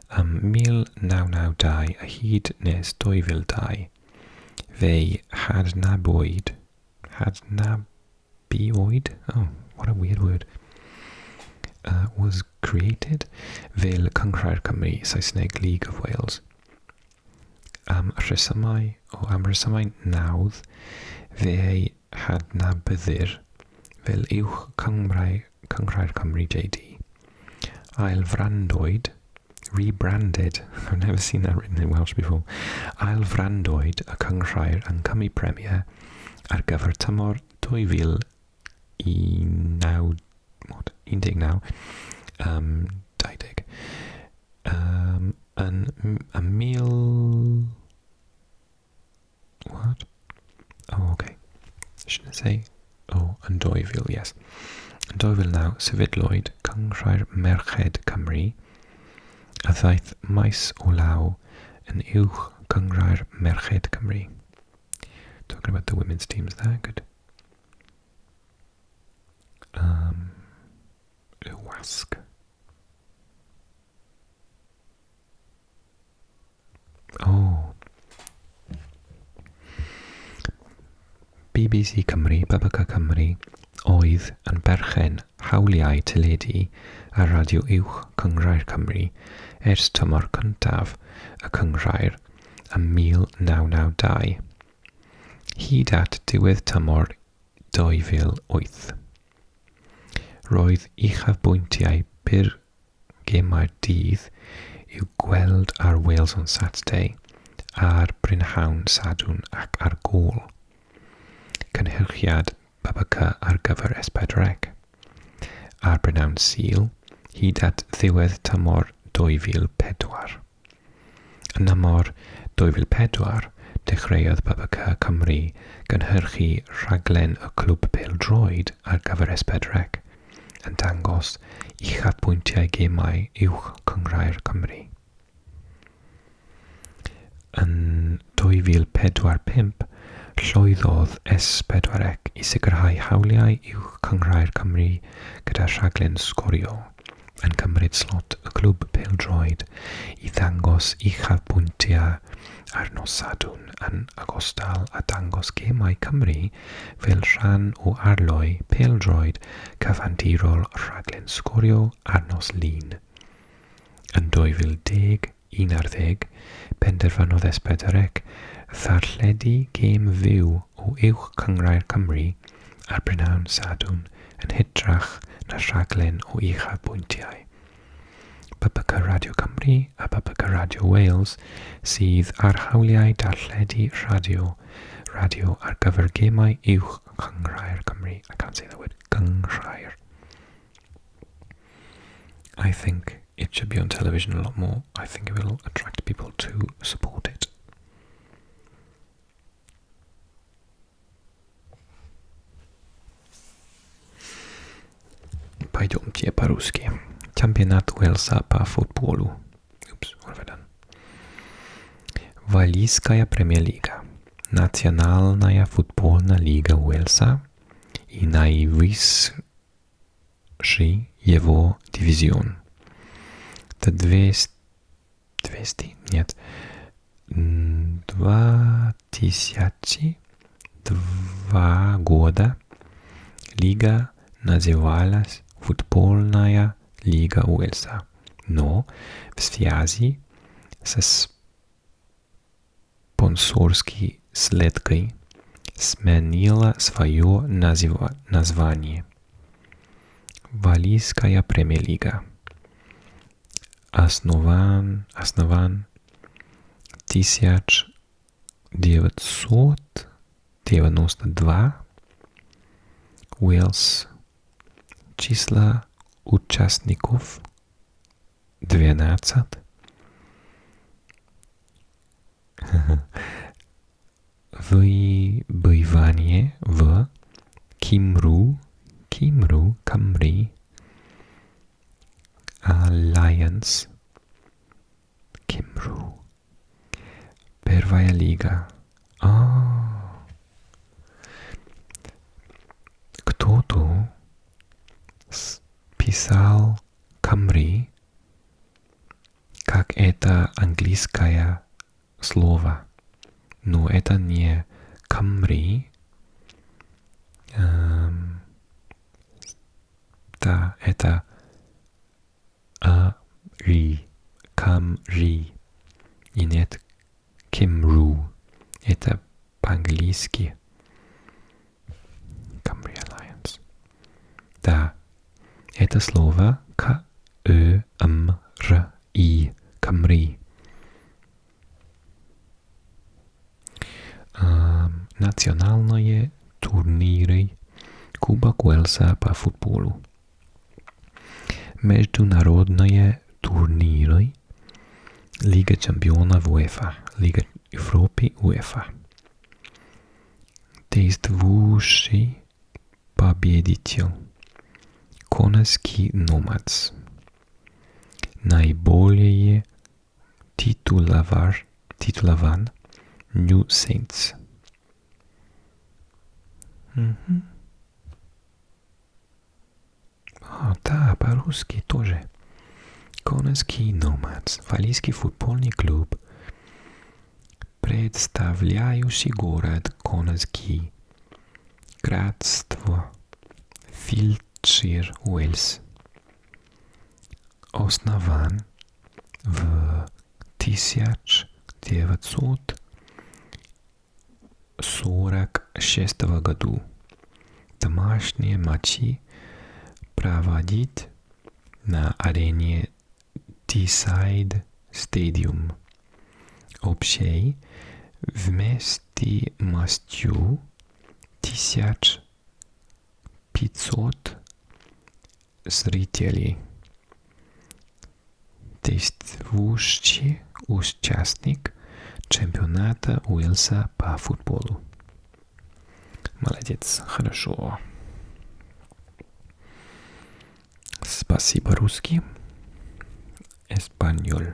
1992 a hyd nes 2002. Fe'i hadnabwyd, oh, what a weird word, was created fel Cynghrair Cymru, Saesneg League of Wales. Am rhesymau nawdd, fe'i hadnabyddir fel Uwch Cynghrair Cymru JD. Ailfrandwyd, rebranded, I've never seen that written in Welsh before, ailfrandwyd y Cynghrair yn Cymru Premier ar gyfer tymor 2019, a mil... What? Oh, okay. Shouldn't I say? Oh, yn 2000, yes. Yn 2000 now, sefydlwyd Cynghrair Merched Cymru, a ddaeth maes o law yn Uwch Cynghrair Merched Cymru. Talking about the women's teams there, good. Wasg. Oh. BBC Cymru, BBC Cymru, oedd yn berchen hawliau teledu ar radio Uwch Cynghrair Cymru ers tymor cyntaf y Cynghrair ym 1992, hyd at diwedd tymor 2008. Roedd uchafbwyntiau byr gemau'r dydd i'w gweld ar Wales on Saturday, ar Brynhawn Sadwn ac ar gôl. Cynhyrchiad BBC ar gyfer S4C. Ar Brynhawn Sul, hyd at ddiwedd tymor 2004. Yn ymor 2004, dechreuodd BBC Cymru gynhyrchu rhaglen y Clwb Pêl-droed ar gyfer S4C yn dangos uchafbwyntiau gemau Uwch Cynghrair Cymru. Yn 2045, Llwyddodd S4C I sicrhau hawliau uwch cynghrair Cymru gyda rhaglen sgorio, yn cymryd slot y clwb pêl-droed I ddangos uchafbwyntiau ar nos Sadwrn yn agostal a dangos gemau Cymru fel rhan o arloi pêl-droed cyfandirol rhaglen sgorio ar nos Lun. Yn 2011, penderfynodd S4C ddarlledu gêm fyw o uwch cynghrair Cymru ar brynawn Sadwrn yn hytrach na rhaglen o uchafbwyntiau. PPC Radio Cymru a PPC Radio Wales sydd ar hawliau darlledu radio ar gyfer gemau uwch cynghrair Cymru. I can't say the word cynghrair. I think it should be on television a lot more. I think it will attract people to support it. Пойдемте по-русски. Чемпионат Уэльса по футболу. Oops, what have I done? Валийская премьер-лига. Национальная футбольная лига Уэльса и наивысший его дивизион. 2002 года лига называлась Футбольная лига Уэльса, но в связи со спонсорской следкой сменила свое название. Валийская премьер-лига. Основан 1992. Уэльс. Числа участников 12. Выбывание в Cymru Alliance Cymru. Первая лига. Кто-то писал Cymru, как это английское слово, но это не Cymru. Да, это Cymru, и нет Cymru, это по-английски. Cymru Alliance. Да, это слово K-E-M-R-I, Cymru. Национальные турниры Кубок Уэльса по футболу. Международные турниры Лига чемпионов УЕФА, Лига Европы УЕФА. Действующий победитель Конский Номадс. Наиболее титулован New Saints. Да, по-русски тоже. Конский Номадс. Валийский футбольный клуб, представляющий город Конский, графство Филтшир, Уэльс. Основан в 1946 году. Домашние матчи проводит на арене Teesside Stadium. Общей вместимостью 1500 зрителей. Действующий участник чемпионата Уэльса по футболу. Молодец, хорошо. Спасибо, русский. Español.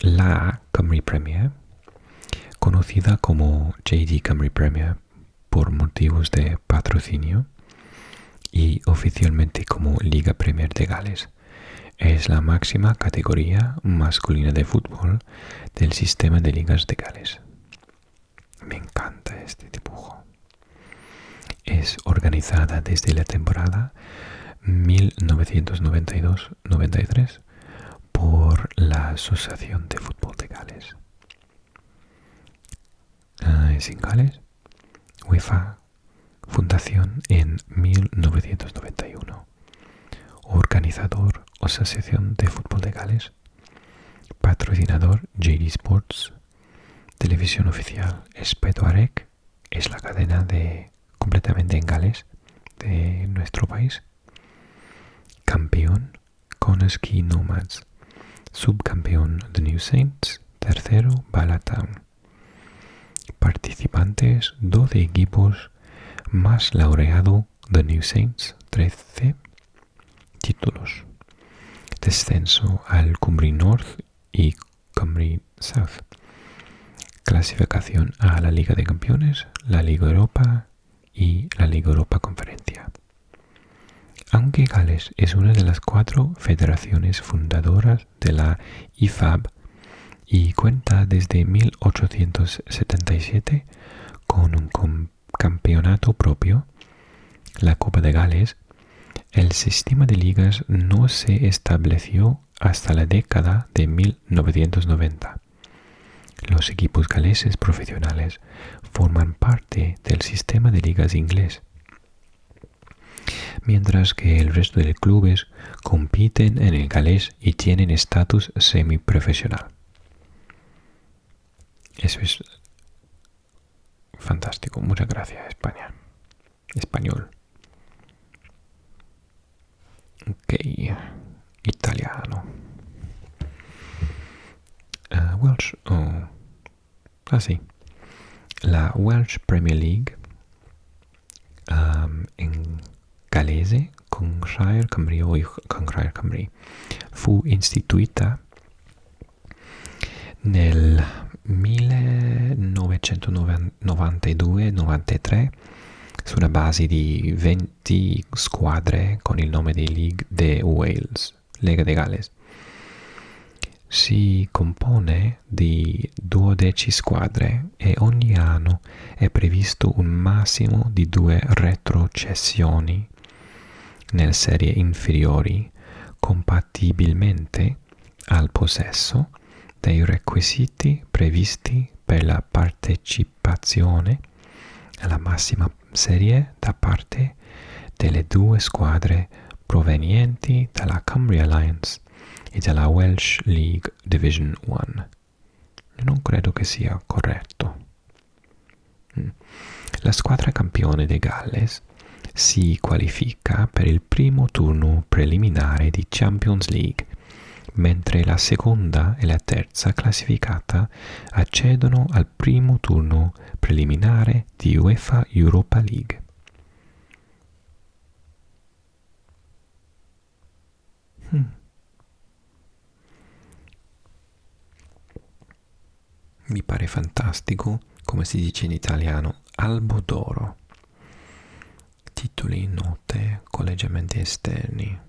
La Cymru Premier. conocida como Cymru Premier por motivos de patrocinio y oficialmente como Liga Premier de Gales. Es la máxima categoría masculina de fútbol del sistema de ligas de Gales. Me encanta este dibujo. Es organizada desde la temporada 1992-93 por la Asociación de Fútbol de Gales. Es en Gales. UEFA, fundación en 1991. Organizador, Asociación de Fútbol de Gales. Patrocinador, JD Sports. Televisión oficial, Espedoarec. Es la cadena completamente en Gales de nuestro país. Campeón, Coneski Nomads. Subcampeón, The New Saints. Tercero, Ballet Town. Participantes, 12 equipos, más laureado, The New Saints, 13 títulos. Descenso al Cymru North y Cymru South. Clasificación a la Liga de Campeones, la Liga Europa y la Liga Europa Conferencia. Aunque Gales es una de las 4 federaciones fundadoras de la IFAB y cuenta desde 1877 con un campeonato propio, la Copa de Gales, el sistema de ligas no se estableció hasta la década de 1990. Los equipos galeses profesionales forman parte del sistema de ligas inglés, mientras que el resto de clubes compiten en el galés y tienen estatus semiprofesional. Eso es fantástico. Muchas gracias, España. Español. Ok. Italiano. Welsh. Sí. La Welsh Premier League en galese con Shire Cymru y con Shire Cymru fu istituita nel 1992-93 sulla base di 20 squadre con il nome di League de Wales, Lega de Gales. Si compone di 12 squadre e ogni anno è previsto un massimo di 2 retrocessioni nelle serie inferiori compatibilmente al possesso dei requisiti previsti per la partecipazione alla massima serie da parte delle 2 squadre provenienti dalla Cumbria Alliance e dalla Welsh League Division 1. Non credo che sia corretto. La squadra campione di Galles si qualifica per il primo turno preliminare di Champions League, mentre la seconda e la terza classificata accedono al primo turno preliminare di UEFA Europa League. Mi pare fantastico, come si dice in italiano, albo d'oro. Titoli, note, collegamenti esterni.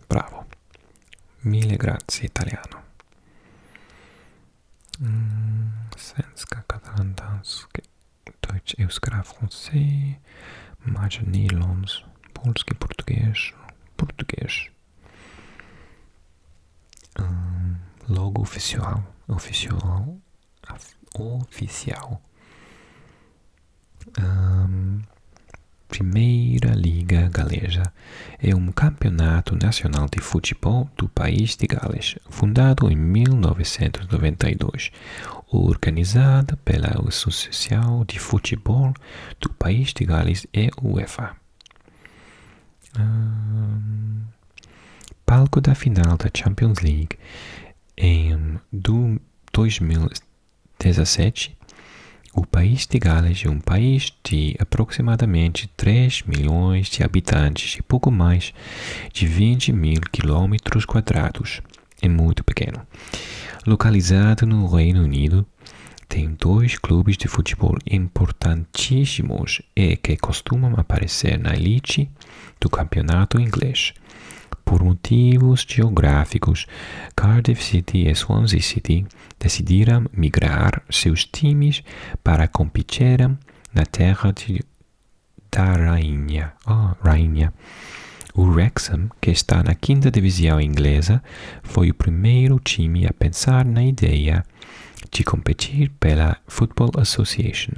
Bravo. Mille grazie, italiano. Svenska, catalan, dansk, Deutsch, euskara, français, magyar, nederlands, polski, português. Logo oficial. Primeira Liga Galesa é um campeonato nacional de futebol do país de Gales, fundado em 1992, organizado pela Associação de Futebol do país de Gales e UEFA. Palco da final da Champions League em 2017, o país de Gales é um país de aproximadamente 3 milhões de habitantes e pouco mais de 20 mil quilômetros quadrados. É muito pequeno. Localizado no Reino Unido, tem dois clubes de futebol importantíssimos e que costumam aparecer na elite do campeonato inglês. Por motivos geográficos, Cardiff City e Swansea City decidiram migrar seus times para competirem na terra da rainha. O Wrexham, que está na quinta divisão inglesa, foi o primeiro time a pensar na ideia de competir pela Football Association,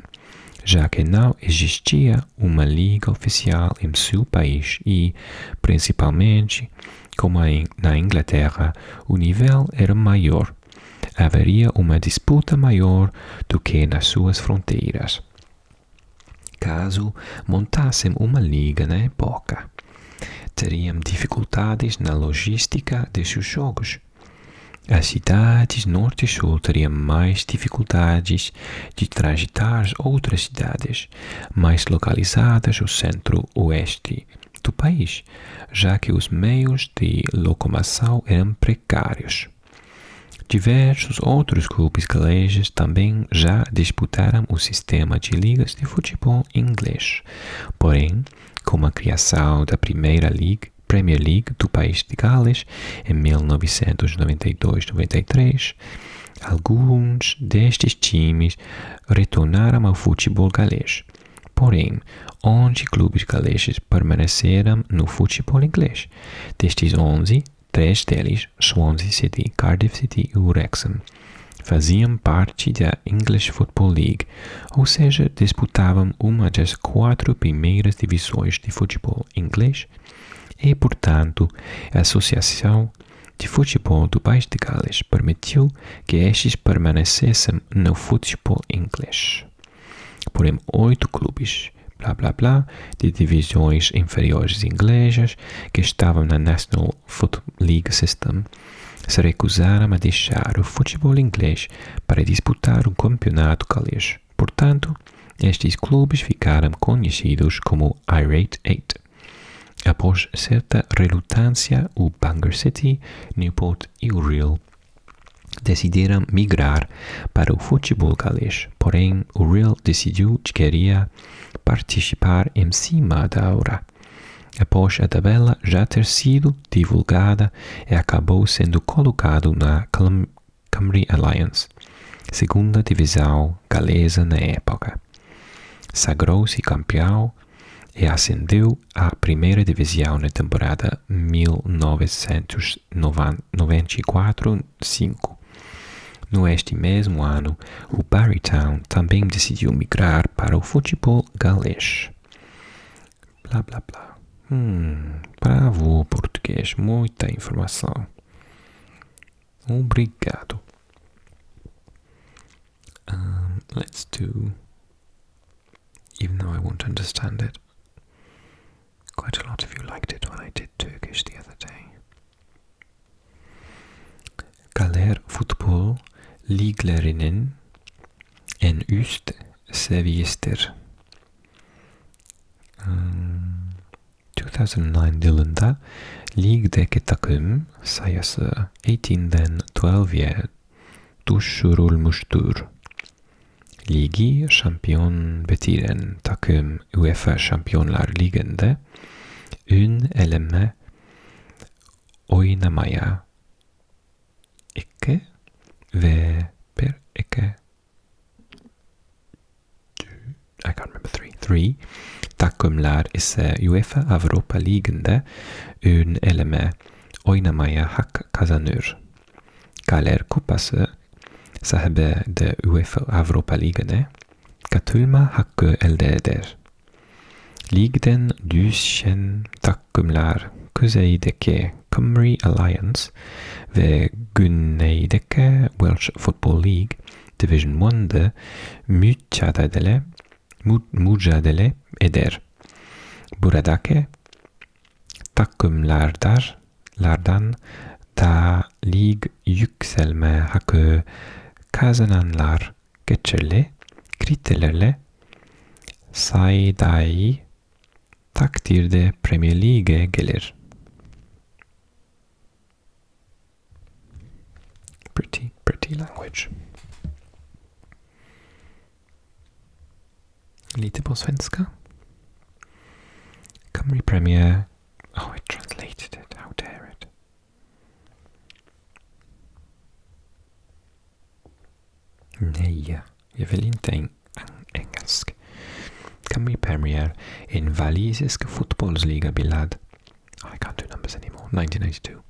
já que não existia uma liga oficial em seu país e, principalmente, como na Inglaterra, o nível era maior. Haveria uma disputa maior do que nas suas fronteiras. Caso montassem uma liga na época, teriam dificuldades na logística de seus jogos. As cidades norte e sul teriam mais dificuldades de transitar outras cidades mais localizadas ao centro-oeste do país, já que os meios de locomoção eram precários. Diversos outros clubes galeses também já disputaram o sistema de ligas de futebol inglês. Porém, com a criação da Premier League do país de Gales em 1992-93, alguns destes times retornaram ao futebol galês. Porém, 11 clubes galeses permaneceram no futebol inglês. Destes 11, 3 deles, Swansea City, Cardiff City e Wrexham, faziam parte da English Football League, ou seja, disputavam uma das 4 primeiras divisões de futebol inglês e, portanto, a Associação de Futebol do País de Gales permitiu que estes permanecessem no futebol inglês. Porém, 8 clubes, de divisões inferiores inglesas que estavam na National Football League System se recusaram a deixar o futebol inglês para disputar um campeonato galês. Portanto, estes clubes ficaram conhecidos como Irate Eight. Após certa relutância, o Bangor City, Newport e o Rhyl decidiram migrar para o futebol galês. Porém, o Rhyl decidiu que queria participar em cima da hora. Após a tabela já ter sido divulgada, acabou sendo colocado na Cymru Alliance, segunda divisão galesa na época. Sagrou-se campeão e ascendeu à primeira divisão na temporada 1994-5. Neste mesmo ano, o Ballet Town também decidiu migrar para o futebol galês. Bravo, português, muita informação. Obrigado. Let's do, even though I won't understand it, quite a lot of you liked it when I did Turkish the other day. Galer futbol liglerinin en üst seviyesidir. 2009 yılında ligdeki takım sayısı 18'den 12'ye düşürülmüştür. Ligi şampiyon bitiren takım UEFA Şampiyonlar Ligi'nde ön eleme oynamaya 2 ve 1-2 I can't remember 3 takımlar ise UEFA Avrupa Ligi'nde ön eleme oynamaya hak kazanır. Galer Kupası sahibi de UEFA Avrupa Ligi'ne katılma hakkı elde eder. Ligden düşen takımlar kuzeydeki Cymru Alliance ve güneydeki Welsh Football League Division 1'de mücadele eder. Buradaki takımlardan da lig yükselme hakkı kazananlar geçerli kriterlerle saydığı takdirde Premier League'e gelir. Pretty language. lite på svenska. Cymru Premier. Oh, I translated it. How dare it. Nej, jag vill inte engelsk. Cymru Premier, en walisisk fotbollsliga bildad. Oh, I can't do numbers anymore. 1992.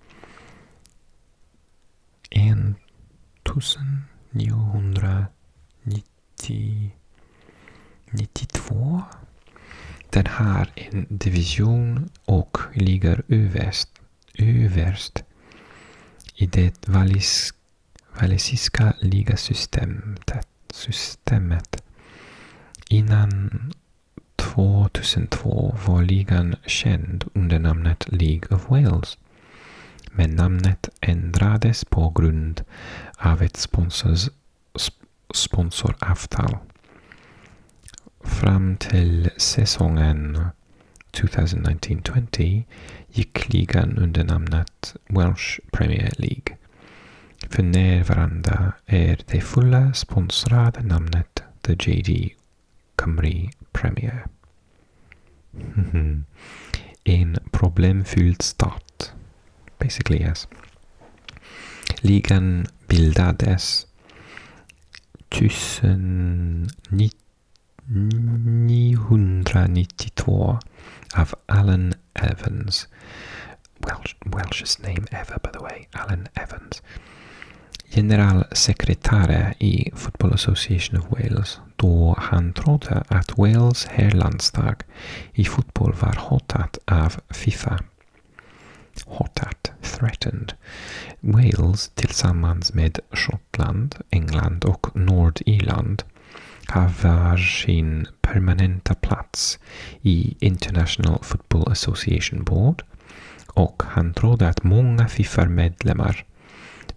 1992. Den har en division och ligger överst i det walisiska ligasystemet. Innan 2002 var ligan känd under namnet League of Wales. Men namnet ändrades på grund av ett sponsoravtal. Fram till säsongen 2019-20 gick ligan under namnet Welsh Premier League. För närvarande är det fulla sponsrade namnet The JD Cymru Premier. En problemfylld start. Basically, yes. Ligan bildades 1992 av Alan Evans. Welshest name ever, by the way. Alan Evans. Generalsekreterare i Football Association of Wales, då han trodde att Wales herrlandslag i fotboll var hotat av Fifa. Threatened. Wales tillsammans med Skottland, England och Nordirland har varsin permanenta plats i International Football Association Board, och han trodde att många FIFA-medlemmar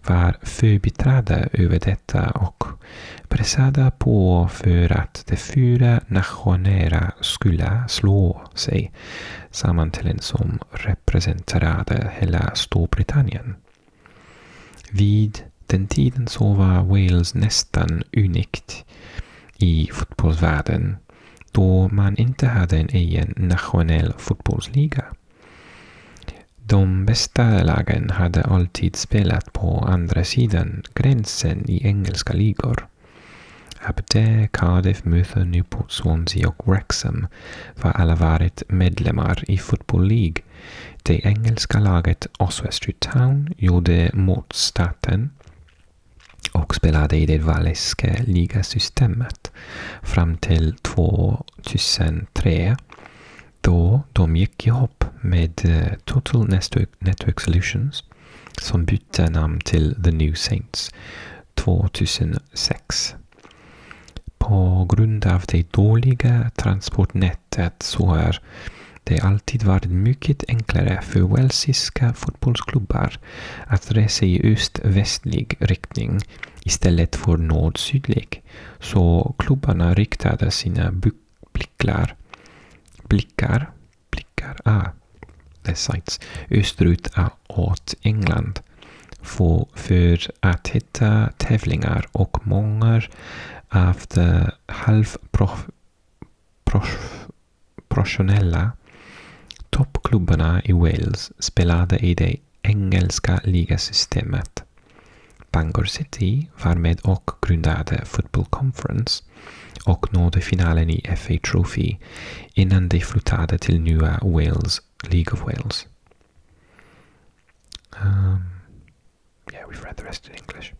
var förbittrade över detta och pressade på för att de 4 nationerna skulle slå sig samman till en som representerade hela Storbritannien. Vid den tiden så var Wales nästan unikt i fotbollsvärlden, då man inte hade en egen nationell fotbollsliga. De bästa lagen hade alltid spelat på andra sidan gränsen i engelska ligor. Aberdeen, Cardiff, Merthyr, Newport, Swansea och Wrexham var alla varit medlemmar i Football League. Det engelska laget Oswestry Town gjorde motstarten och spelade i det walesiska ligasystemet fram till 2003, då de gick ihop med Total Network Solutions som bytte namn till The New Saints 2006. På grund av det dåliga transportnätet så har det alltid varit mycket enklare för walesiska fotbollsklubbar att resa i öst-västlig riktning istället för nord-sydlig, så klubbarna riktade sina blickar österut åt England för att hitta tävlingar, och många av de halvprofessionella toppklubbarna i Wales spelade i det engelska ligasystemet. Bangor City var med och grundade Football Conference och nådde finalen i FA Trophy innan de flyttade till nya Wales, League of Wales. Yeah, we've read the rest in English.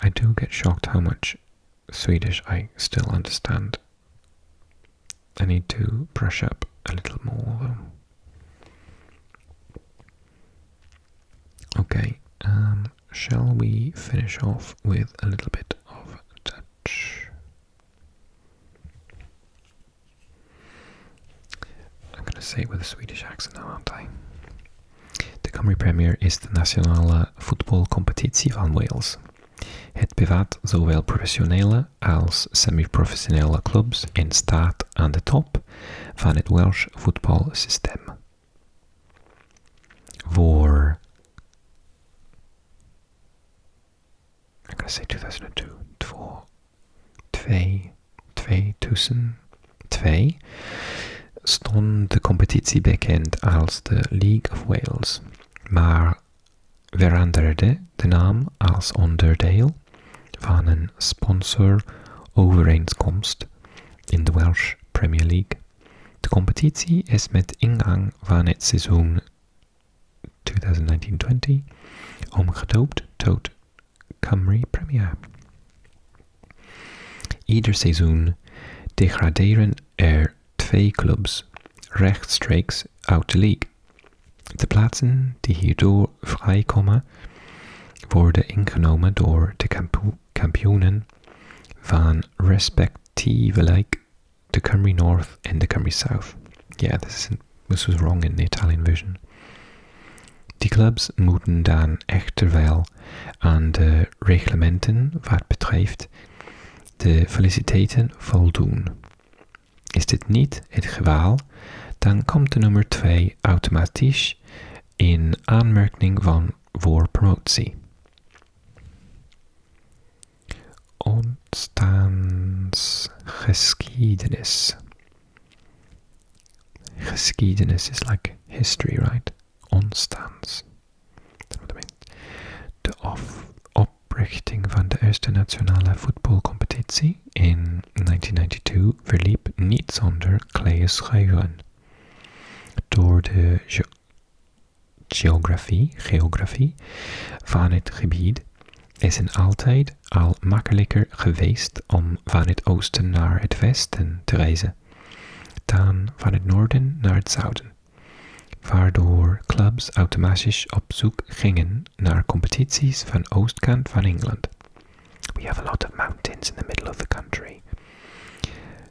I do get shocked how much Swedish I still understand. I need to brush up a little more though. Okay, shall we finish off with a little bit of Dutch? I'm going to say it with a Swedish accent now, aren't I? The Cymru Premier is the nationella fotbollskompetitie van Wales. Het bevat zowel professionele als semi-professionele clubs en staat aan de top van het Welsh voetbalsysteem. Voor, I'm going to say 2002, 2002 stond de competitie bekend als de League of Wales, maar veranderde de naam als onderdeel van een sponsorovereenkomst in de Welsh Premier League. De competitie is met ingang van het seizoen 2019-20 omgedoopt tot Cymru Premier. Ieder seizoen degraderen er 2 clubs rechtstreeks uit de league. De plaatsen die hierdoor vrijkomen worden ingenomen door de kampioenen van respectievelijk de Cymru North en de Cymru South. Yeah, this was wrong in the Italian version. Die clubs moeten dan echter wel aan de reglementen wat betreft de feliciteiten voldoen. Is dit niet het geval, dan komt de nummer 2 automatisch in aanmerking voor promotie. Ontstaansgeschiedenis. Geschiedenis is like history, right? Ontstaans. De oprichting van de eerste nationale voetbalcompetitie in 1992 verliep niet zonder kleine scheuren. Door de geografie van het gebied is het altijd al makkelijker geweest om van het oosten naar het westen te reizen dan van het noorden naar het zuiden, waardoor clubs automatisch op zoek gingen naar competities van oostkant van Engeland. We have a lot of mountains in the middle of the country.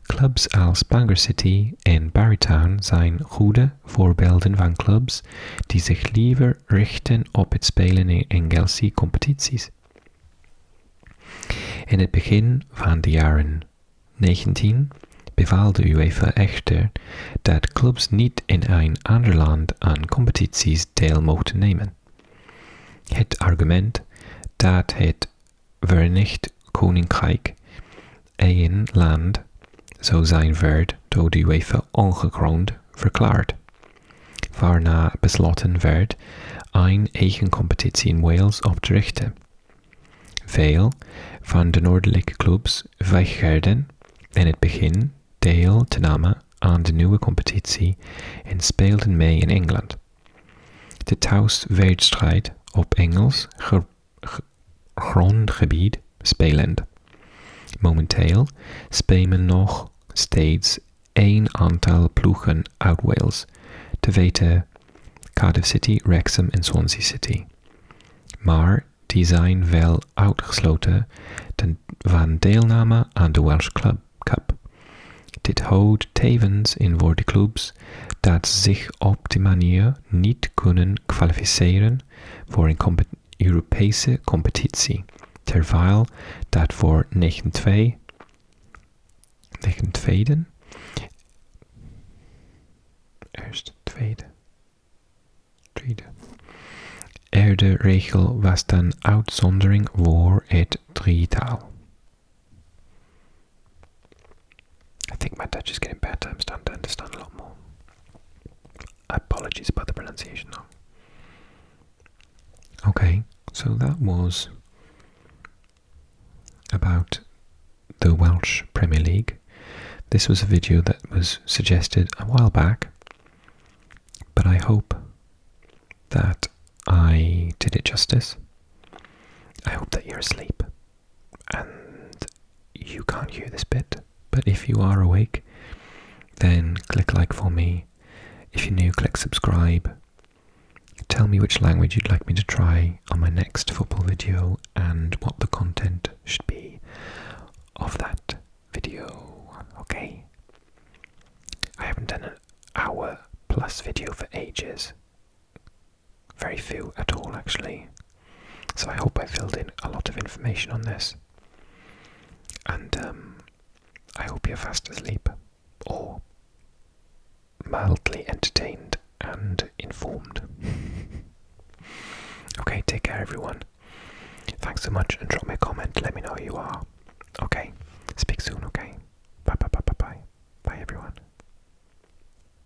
Clubs als Bangor City en Ballet Town zijn goede voorbeelden van clubs die zich liever richten op het spelen in Engelse competities. In het begin van de jaren 19 beval de UEFA echter dat clubs niet in een ander land aan competities deel mochten nemen. Het argument dat het Verenigd Koninkrijk een land zou zijn werd door de UEFA ongegrond verklaard, waarna besloten werd een eigen competitie in Wales op te richten. Veel van de noordelijke clubs weigerden in het begin deel te nemen aan de nieuwe competitie en speelden mee in Engeland. De thuiswedstrijd op Engels grondgebied spelend. Momenteel spelen nog steeds een aantal ploegen uit Wales, te weten Cardiff City, Wrexham en Swansea City. Maar die zijn wel uitgesloten van deelname aan de Welsh Cup. Dit houdt tevens in voor de clubs dat zich op die manier niet kunnen kwalificeren voor een Europese competitie, terwijl dat voor 19 er de regel was dan uitzondering voor het drietal. I think my Dutch is getting better. I'm starting to understand a lot more. Apologies about the pronunciation though. Okay, so that was about the Welsh Premier League. This was a video that was suggested a while back, but I hope that I did it justice. I hope that you're asleep and you can't hear this bit, but if you are awake, then click like for me. If you're new, click subscribe. Tell me which language you'd like me to try on my next football video and what the content should be of that video. Okay? I haven't done an hour plus video for ages. Very few at all, actually. So I hope I filled in a lot of information on this. And I hope you're fast asleep or mildly entertained and informed. Okay, take care everyone. Thanks so much and drop me a comment, let me know who you are. Okay.